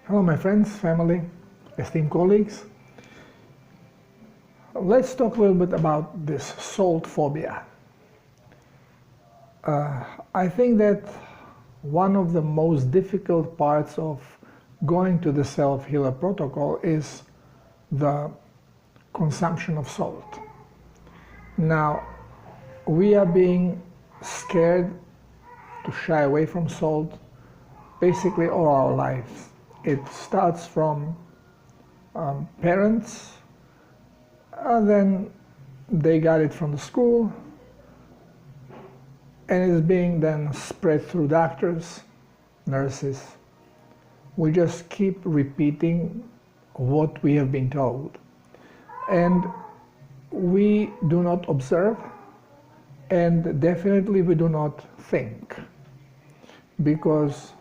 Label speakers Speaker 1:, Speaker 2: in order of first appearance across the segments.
Speaker 1: Hello my friends, family, esteemed colleagues. Let's talk a little bit about this salt phobia. I think that one of the most difficult parts of going to the self-healer protocol is the consumption of salt. Now, we are being scared to shy away from salt basically all our lives. It starts from parents, and then they got it from the school, and it's being then spread through doctors, nurses. We just keep repeating what we have been told. And we do not observe, and definitely we do not think, because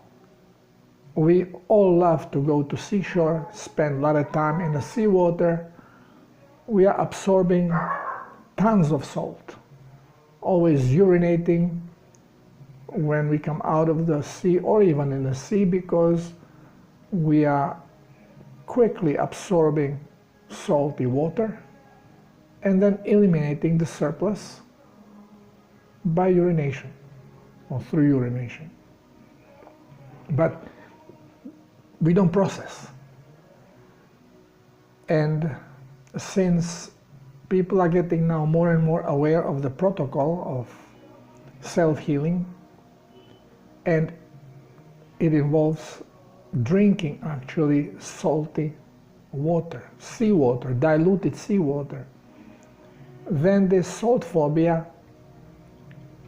Speaker 1: we all love to go to seashore, spend a lot of time in the seawater. We are absorbing tons of salt, always urinating when we come out of the sea or even in the sea, because we are quickly absorbing salty water and then eliminating the surplus by urination or through urination. But we don't process. And since people are getting now more and more aware of the protocol of self-healing, and it involves drinking actually salty water, seawater, diluted seawater, then this salt phobia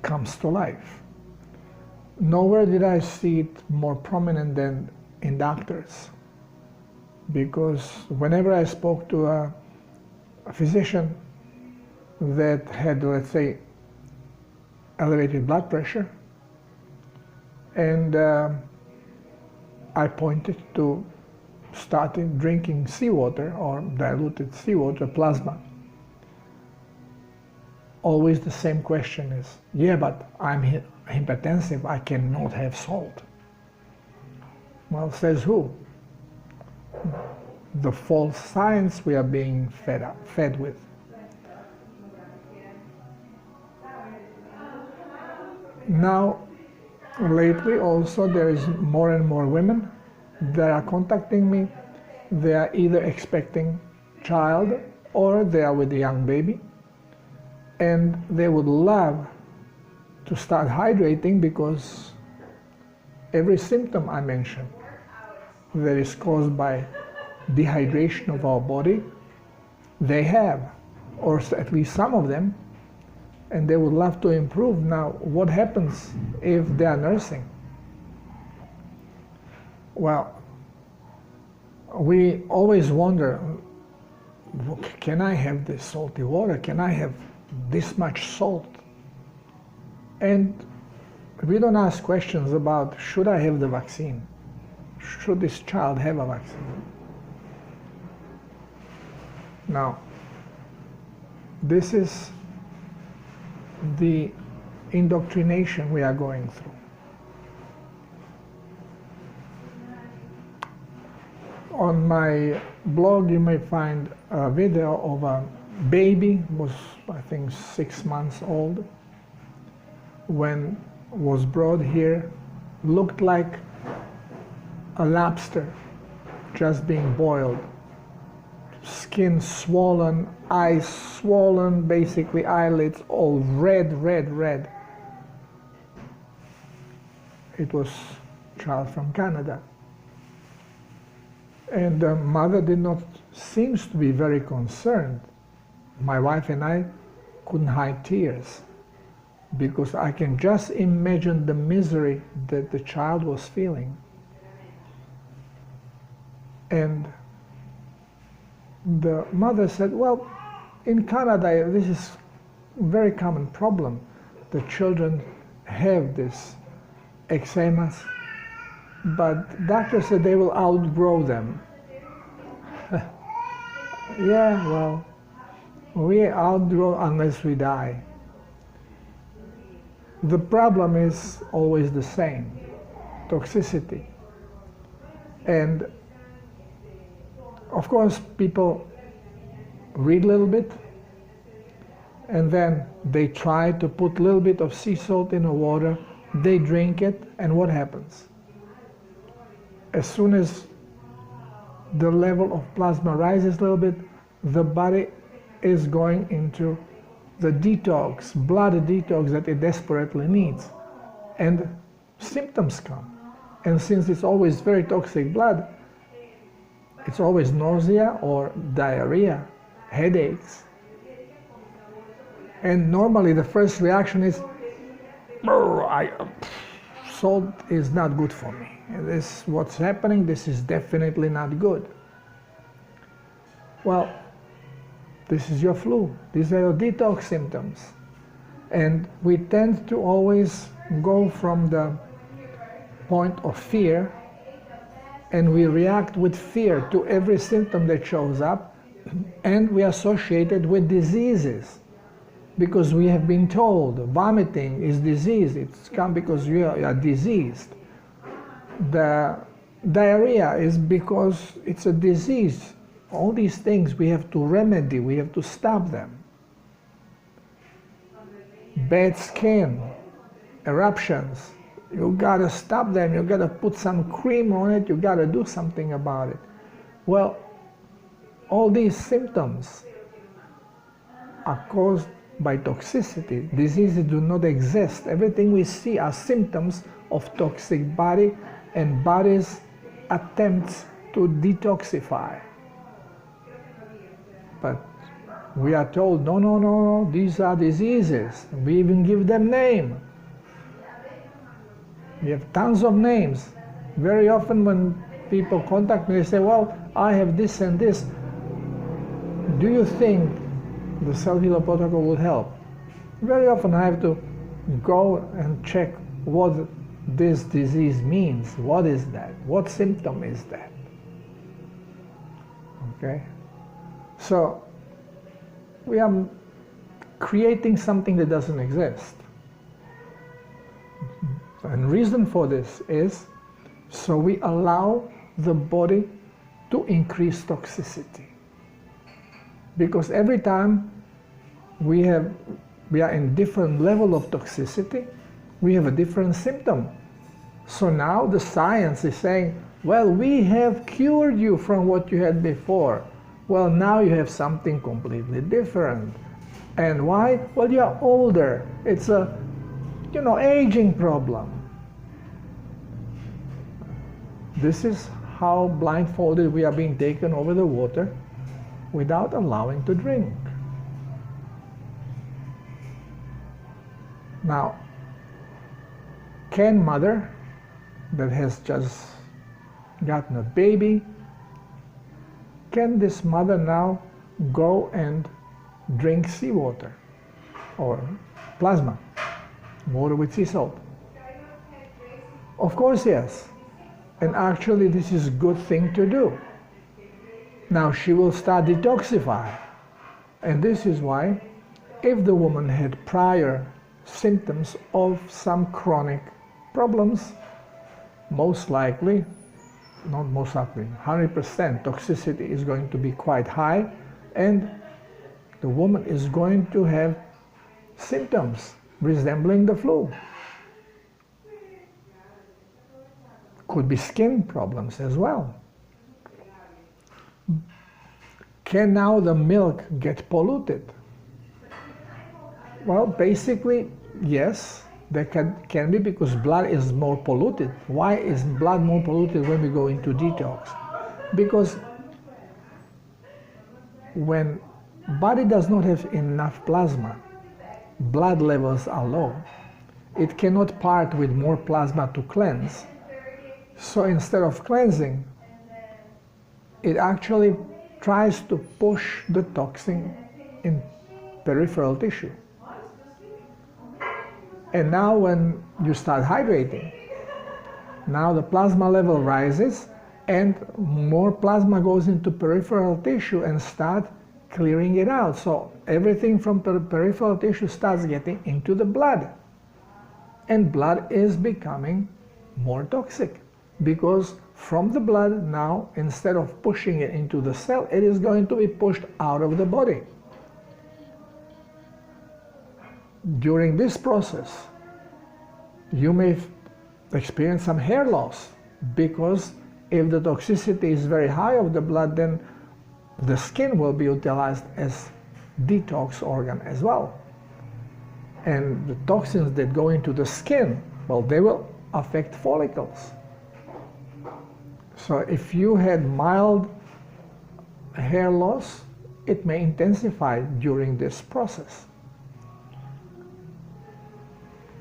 Speaker 1: comes to life. Nowhere did I see it more prominent than in doctors, because whenever I spoke to a physician that had, let's say, elevated blood pressure, and I pointed to starting drinking seawater or diluted seawater plasma, always the same question is, yeah, but I'm hypertensive, I cannot have salt. Well, says who? The false science we are being fed with. Now, lately also there is more and more women that are contacting me. They are either expecting child or they are with a young baby, and they would love to start hydrating because every symptom I mentioned that is caused by dehydration of our body, they have, or at least some of them, and they would love to improve. Now, what happens if they are nursing? Well, we always wonder, can I have this salty water? Can I have this much salt? And we don't ask questions about, should I have the vaccine? Should this child have a vaccine? Now, this is the indoctrination we are going through. On my blog you may find a video of a baby, was I think 6 months old, when was brought here, looked like a lobster just being boiled. Skin swollen, eyes swollen, basically eyelids all red. It was a child from Canada. And the mother did not seem to be very concerned. My wife and I couldn't hide tears, because I can just imagine the misery that the child was feeling. And the mother said, well, in Canada this is a very common problem. The children have this eczemas, but doctors said they will outgrow them. Yeah, well, we outgrow unless we die. The problem is always the same, toxicity. And Of course, people read a little bit, and then they try to put a little bit of sea salt in the water, they drink it, and what happens? As soon as the level of plasma rises a little bit, the body is going into the detox, blood detox that it desperately needs. And symptoms come. And since it's always very toxic blood, it's always nausea or diarrhea, headaches. And normally the first reaction is, salt is not good for me. This is what's happening, this is definitely not good. Well, this is your flu. These are your detox symptoms. And we tend to always go from the point of fear, and we react with fear to every symptom that shows up, and we associate it with diseases. Because we have been told vomiting is disease. It's come because you are diseased. The diarrhea is because it's a disease. All these things we have to remedy, we have to stop them. Bad skin, eruptions, you gotta stop them, you gotta put some cream on it, you gotta do something about it. Well, all these symptoms are caused by toxicity. Diseases do not exist. Everything we see are symptoms of toxic body and body's attempts to detoxify. But we are told, no, these are diseases. We even give them name. We have tons of names. Very often when people contact me, they say, well, I have this and this. Do you think the self-healer protocol would help? Very often I have to go and check what this disease means. What is that? What symptom is that? Okay? So we are creating something that doesn't exist. And reason for this is so we allow the body to increase toxicity. Because every time we are in different level of toxicity, we have a different symptom. So now the science is saying, well, we have cured you from what you had before. Well, now you have something completely different. And why? Well, you are older. It's a, aging problem. This is how blindfolded we are being taken over the water without allowing to drink. Now, can mother that has just gotten a baby, can this mother now go and drink seawater or plasma, water with sea salt? Of course, yes. And actually, this is a good thing to do. Now she will start detoxifying. And this is why, if the woman had prior symptoms of some chronic problems, most likely, not most likely, 100% toxicity is going to be quite high, and the woman is going to have symptoms resembling the flu. Could be skin problems as well. Can now the milk get polluted? Well, basically, yes, there can be, because blood is more polluted. Why is blood more polluted when we go into detox? Because when body does not have enough plasma, blood levels are low. It cannot part with more plasma to cleanse. So instead of cleansing, it actually tries to push the toxin in peripheral tissue. And now when you start hydrating, now the plasma level rises and more plasma goes into peripheral tissue and start clearing it out. So everything from peripheral tissue starts getting into the blood. And blood is becoming more toxic because from the blood. Now, instead of pushing it into the cell, it is going to be pushed out of the body. During this process, you may experience some hair loss, because if the toxicity is very high of the blood, then the skin will be utilized as detox organ as well. And the toxins that go into the skin, well, they will affect follicles. So if you had mild hair loss, it may intensify during this process.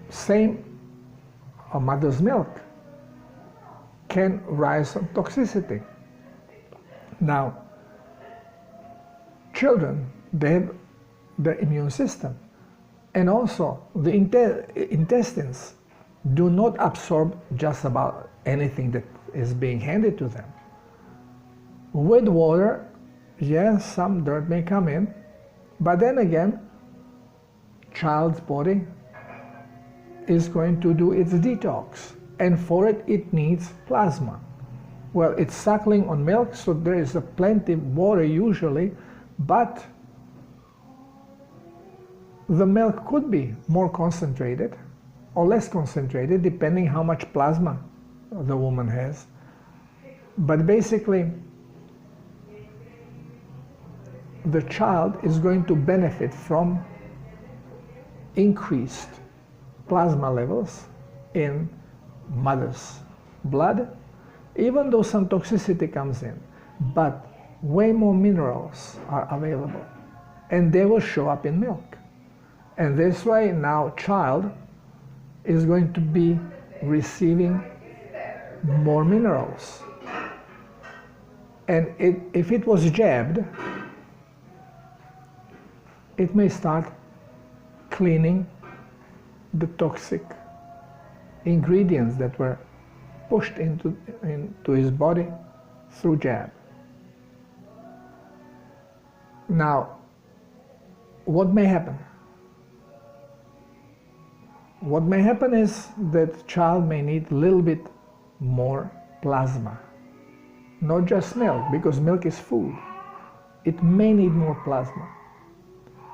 Speaker 1: Same, a mother's milk can rise on toxicity. Now, children, they have the immune system, and also the intestines do not absorb just about anything that is being handed to them. With water, yes, some dirt may come in, but then again, child's body is going to do its detox, and for it, it needs plasma. Well, it's suckling on milk, so there is a plenty of water usually, but the milk could be more concentrated or less concentrated, depending how much plasma the woman has. But basically, the child is going to benefit from increased plasma levels in mother's blood, even though some toxicity comes in, but way more minerals are available, and they will show up in milk. And this way, now child is going to be receiving more minerals. And if it was jabbed, it may start cleaning the toxic ingredients that were pushed into his body through jab. Now, what may happen? What may happen is that child may need a little bit more plasma. Not just milk, because milk is food. It may need more plasma.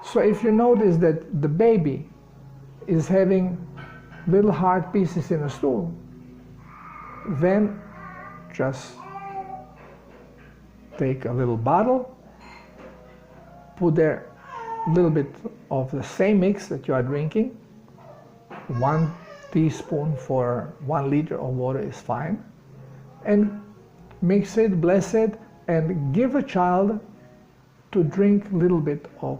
Speaker 1: So if you notice that the baby is having little hard pieces in a stool, then just take a little bottle, put there a little bit of the same mix that you are drinking. 1 teaspoon for 1 liter of water is fine, and mix it, bless it, and give a child to drink a little bit of.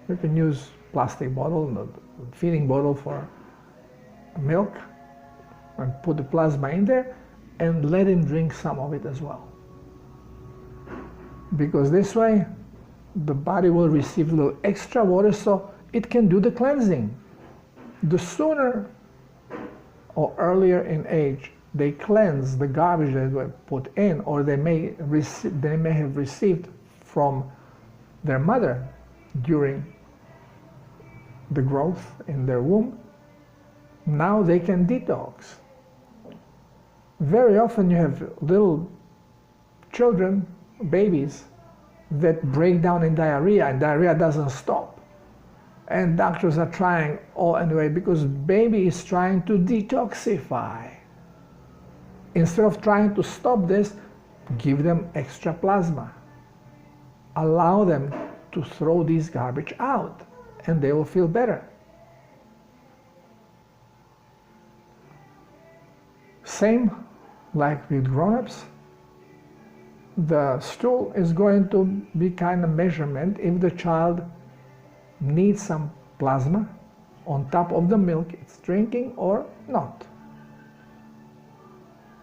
Speaker 1: You can use plastic bottle, feeding bottle for milk, and put the plasma in there and let him drink some of it as well. Because this way the body will receive a little extra water so it can do the cleansing. The sooner or earlier in age they cleanse the garbage that were put in, or they may have received from their mother during the growth in their womb, now they can detox. Very often you have little children, babies, that break down in diarrhea, and diarrhea doesn't stop. And doctors are trying all anyway, because baby is trying to detoxify. Instead of trying to stop this, give them extra plasma. Allow them to throw this garbage out, and they will feel better. Same like with grown-ups. The stool is going to be kind of measurement if the child needs some plasma on top of the milk it's drinking or not.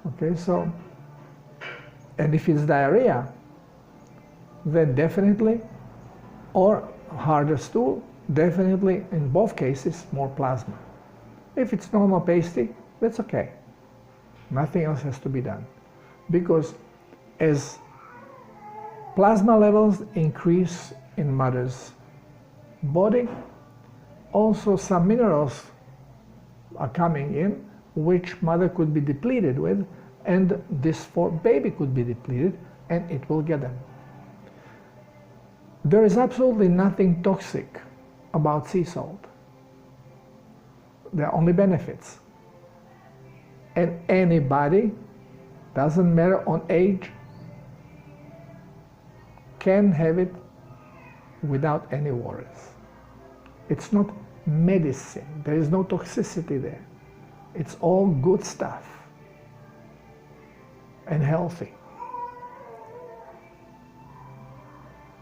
Speaker 1: Okay, so, and if it's diarrhea, then definitely, or harder stool, definitely in both cases more plasma. If it's normal pasty, that's okay. Nothing else has to be done. Because as plasma levels increase in mother's body, also some minerals are coming in which mother could be depleted with, and this baby could be depleted, and it will get them. There is absolutely nothing toxic about sea salt. There are only benefits. And anybody, doesn't matter on age, can have it without any worries. It's not medicine. There is no toxicity there. It's all good stuff and healthy.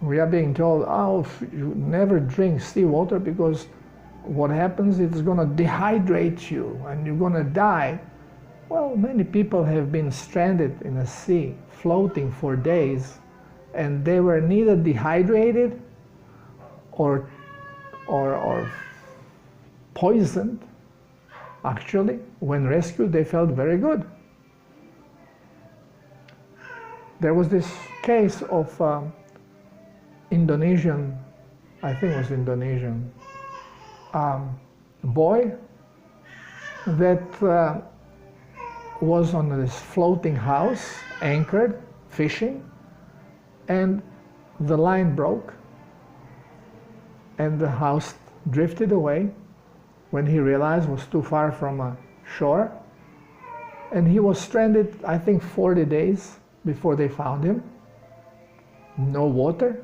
Speaker 1: We are being told, oh, you never drink seawater because what happens, it's going to dehydrate you and you're going to die. Well, many people have been stranded in a sea, floating for days, and they were neither dehydrated or poisoned. Actually, when rescued, they felt very good. There was this case of Indonesian, I think it was Indonesian, boy that was on this floating house, anchored, fishing, and the line broke, and the house drifted away when he realized it was too far from shore, and he was stranded, I think, 40 days before they found him. No water,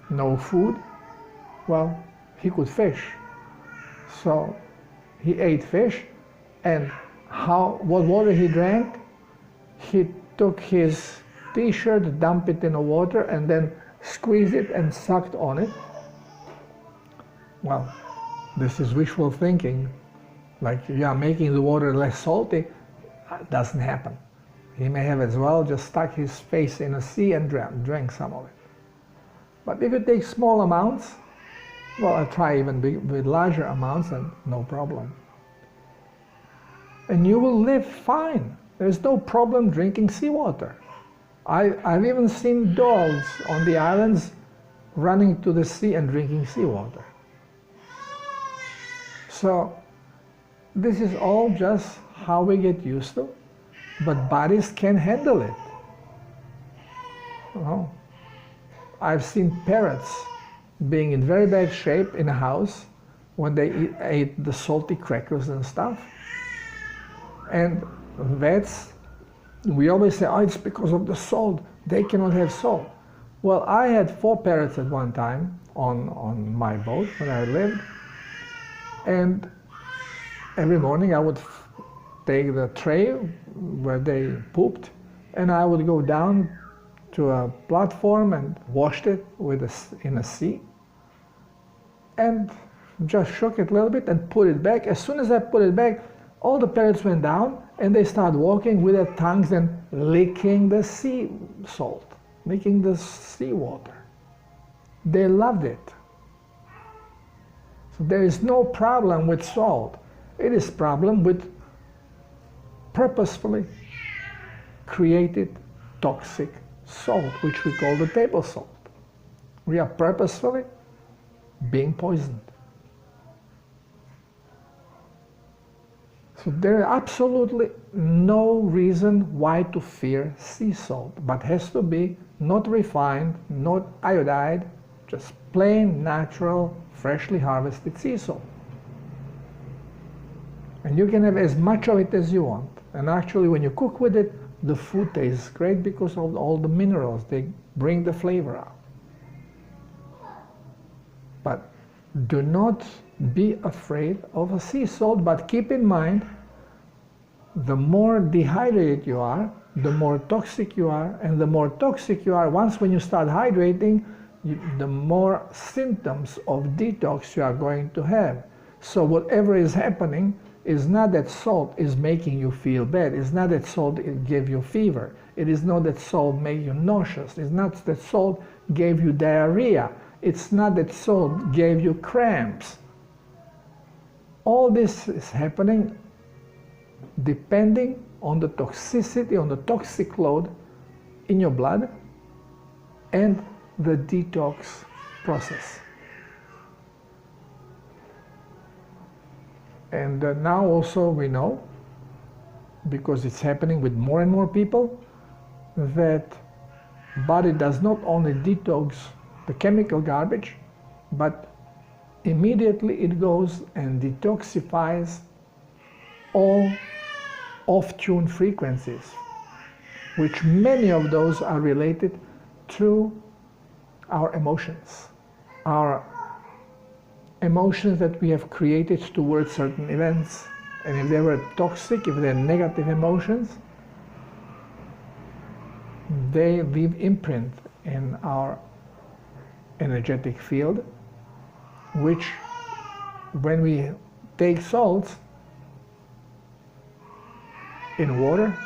Speaker 1: no food. Well, he could fish, so he ate fish, and what water he drank? He took his t-shirt, dumped it in the water, and then squeezed it and sucked on it. Well, this is wishful thinking, like, yeah, making the water less salty. It doesn't happen. He may have as well just stuck his face in the sea and drank some of it. But if you take small amounts, well, I try even with larger amounts, and no problem. And you will live fine. There's no problem drinking seawater. I've even seen dogs on the islands running to the sea and drinking seawater. So this is all just how we get used to, but bodies can handle it. You know, I've seen parrots being in very bad shape in a house when they ate the salty crackers and stuff. And vets, we always say, oh, it's because of the salt. They cannot have salt. Well, I had 4 parrots at one time on my boat when I lived. And every morning I would take the tray where they pooped, and I would go down to a platform and washed it in a sea. And just shook it a little bit and put it back. As soon as I put it back, all the parrots went down and they started walking with their tongues and licking the sea salt, licking the seawater. They loved it. So there is no problem with salt. It is problem with purposefully created toxic salt, which we call the table salt. We are purposefully being poisoned. So there is absolutely no reason why to fear sea salt, but has to be not refined, not iodized, just plain, natural, freshly harvested sea salt. And you can have as much of it as you want. And actually, when you cook with it, the food tastes great because of all the minerals. They bring the flavor out. But do not be afraid of a sea salt, but keep in mind, the more dehydrated you are, the more toxic you are, and the more toxic you are, once when you start hydrating, the more symptoms of detox you are going to have. So whatever is happening is not that salt is making you feel bad. It's not that salt gave you fever. It is not that salt made you nauseous. It's not that salt gave you diarrhea. It's not that salt gave you cramps. All this is happening depending on the toxicity, on the toxic load in your blood and the detox process. And now also we know because it's happening with more and more people, that body does not only detox the chemical garbage, but immediately it goes and detoxifies all off-tune frequencies, which many of those are related to our emotions that we have created towards certain events. And if they were toxic, if they're negative emotions, they leave imprint in our energetic field, which when we take salts in water,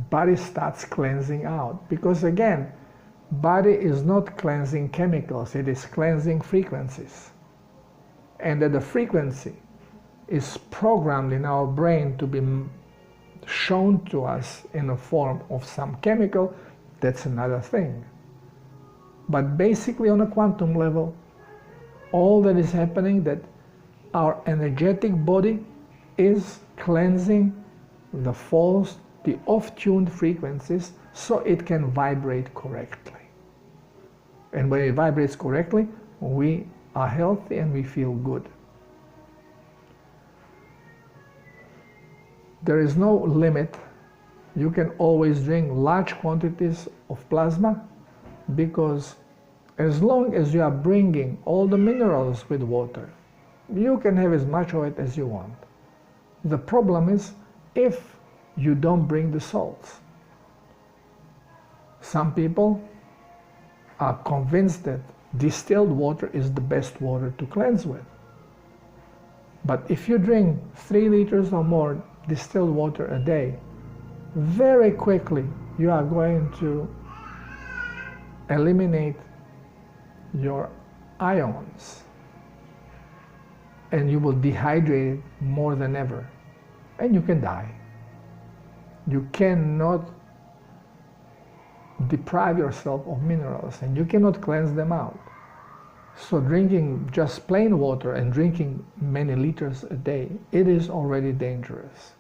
Speaker 1: body starts cleansing out. Because again, body is not cleansing chemicals, it is cleansing frequencies. And that the frequency is programmed in our brain to be shown to us in the form of some chemical, that's another thing. But basically on a quantum level, all that is happening, that our energetic body is cleansing the false, the off-tuned frequencies, so it can vibrate correctly. And when it vibrates correctly, we are healthy and we feel good. There is no limit. You can always drink large quantities of plasma, because as long as you are bringing all the minerals with water, you can have as much of it as you want. The problem is if you don't bring the salts. Some people are convinced that distilled water is the best water to cleanse with. But if you drink 3 liters or more distilled water a day, very quickly you are going to eliminate your ions, and you will dehydrate it more than ever, and you can die. You cannot deprive yourself of minerals, and you cannot cleanse them out. So drinking just plain water and drinking many liters a day, it is already dangerous.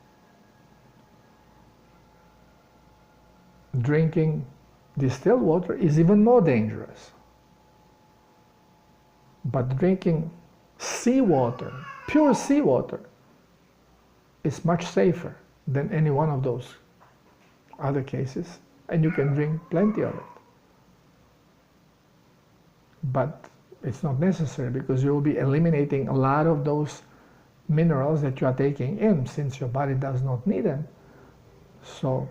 Speaker 1: Drinking distilled water is even more dangerous. But drinking seawater, pure seawater, is much safer than any one of those other cases, and you can drink plenty of it. But it's not necessary, because you will be eliminating a lot of those minerals that you are taking in, since your body does not need them. So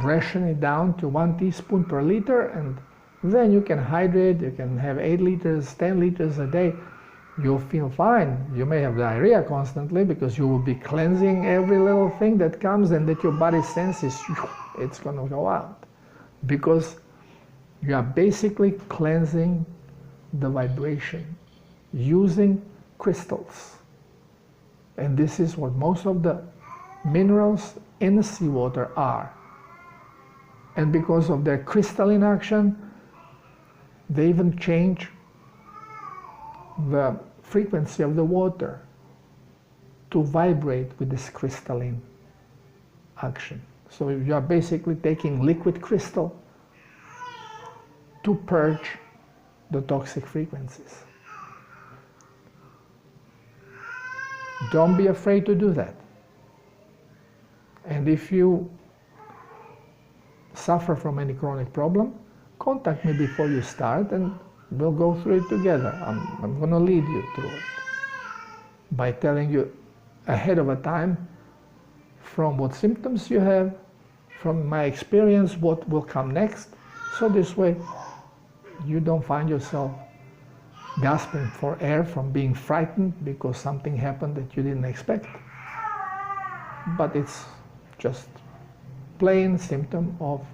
Speaker 1: ration it down to 1 teaspoon per liter, and then you can hydrate. You can have 8 liters, 10 liters a day. You'll feel fine. You may have diarrhea constantly, because you will be cleansing every little thing that comes and that your body senses, it's going to go out. Because you are basically cleansing the vibration using crystals. And this is what most of the minerals in the seawater are. And because of their crystalline action, they even change the frequency of the water to vibrate with this crystalline action. So you are basically taking liquid crystal to purge the toxic frequencies. Don't be afraid to do that. And if you suffer from any chronic problem, contact me before you start, and we'll go through it together. I'm going to lead you through it by telling you ahead of a time from what symptoms you have, from my experience, what will come next. So this way you don't find yourself gasping for air from being frightened because something happened that you didn't expect. But it's just plain symptom of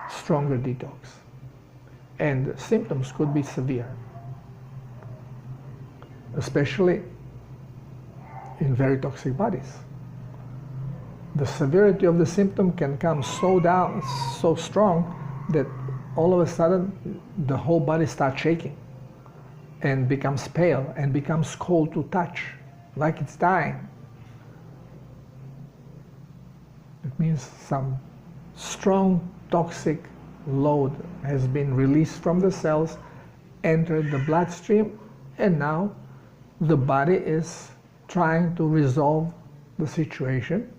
Speaker 1: stronger detox. And symptoms could be severe, especially in very toxic bodies. The severity of the symptom can come so strong that all of a sudden the whole body starts shaking and becomes pale and becomes cold to touch, like it's dying. It means some strong toxic load has been released from the cells, entered the bloodstream, and now the body is trying to resolve the situation,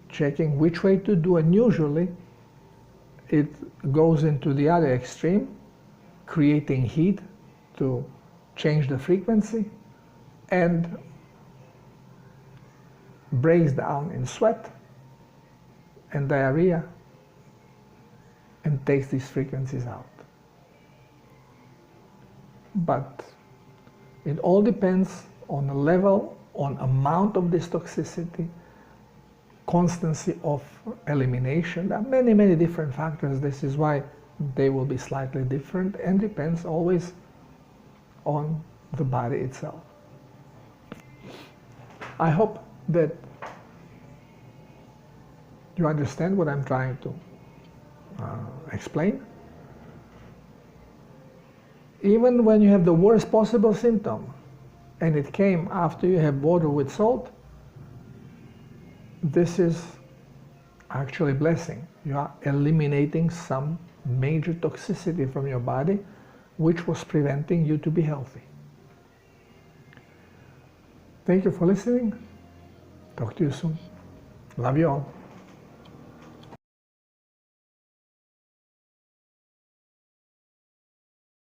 Speaker 1: checking which way to do, and usually it goes into the other extreme, creating heat to change the frequency, and breaks down in sweat and diarrhea and takes these frequencies out. But it all depends on the level, on amount of this toxicity, constancy of elimination. There are many, many different factors. This is why they will be slightly different, and depends always on the body itself. I hope that you understand what I'm trying to explain. Even when you have the worst possible symptom and it came after you have water with salt, this is actually a blessing. You are eliminating some major toxicity from your body which was preventing you to be healthy. Thank you for listening. Talk to you soon. Love you all.